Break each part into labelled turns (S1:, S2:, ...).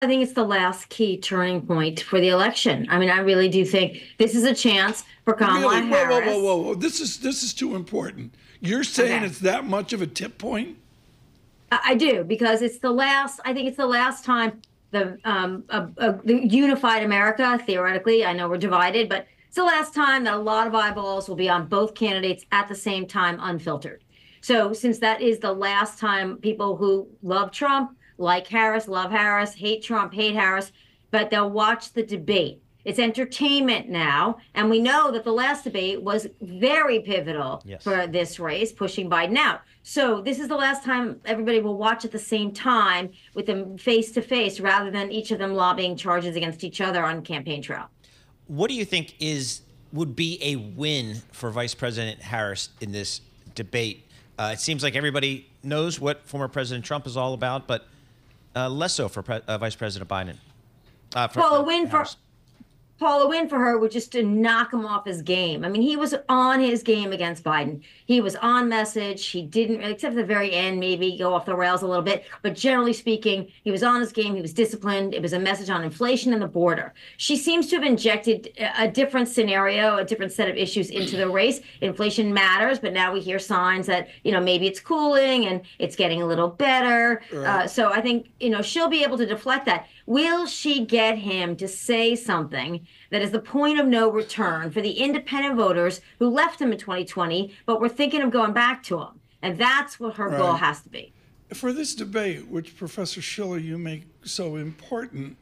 S1: I think it's the last key turning point for the election. I mean, I really do think this is a chance for Kamala
S2: Really?
S1: Harris.
S2: Whoa. This is too important. You're saying
S1: Okay.
S2: it's that much of a tip point?
S1: I do, because it's the last. I think it's the last time the unified America. Theoretically, I know we're divided, but it's the last time that a lot of eyeballs will be on both candidates at the same time, unfiltered. So, since that is the last time people who love Trump, like Harris, love Harris, hate Trump, hate Harris, but they'll watch the debate. It's entertainment now. And we know that the last debate was very pivotal for this race, pushing Biden out. So this is the last time everybody will watch at the same time with them face to face, rather than each of them lobbying charges against each other on campaign trail.
S3: What do you think would be a win for Vice President Harris in this debate? It seems like everybody knows what former President Trump is all about, but less so for Vice President Biden.
S1: Paul, a win for her would just to knock him off his game. I mean, he was on his game against Biden. He was on message. He didn't, except at the very end, maybe go off the rails a little bit. But generally speaking, he was on his game. He was disciplined. It was a message on inflation and the border. She seems to have injected a different scenario, a different set of issues into the race. Inflation matters, but now we hear signs that, maybe it's cooling and it's getting a little better.
S2: Right.
S1: So I think, she'll be able to deflect that. Will she get him to say something that is the point of no return for the independent voters who left him in 2020, but were thinking of going back to him? And that's what her goal has to be.
S2: For this debate, which Professor Schiller, you make so important,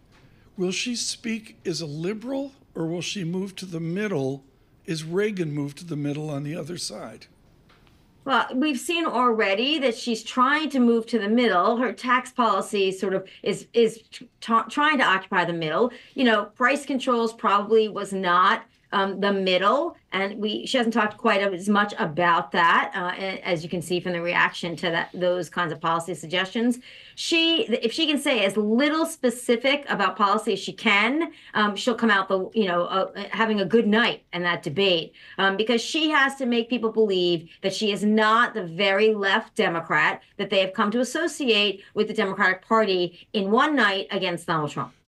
S2: will she speak as a liberal, or will she move to the middle? Is Reagan moved to the middle on the other side?
S1: Well, we've seen already that she's trying to move to the middle. Her tax policy sort of is trying to occupy the middle. Price controls probably was not the middle, and she hasn't talked quite as much about that, as you can see from the reaction to those kinds of policy suggestions. If she can say as little specific about policy as she can, she'll come out having a good night in that debate, because she has to make people believe that she is not the very left Democrat that they have come to associate with the Democratic Party in one night against Donald Trump.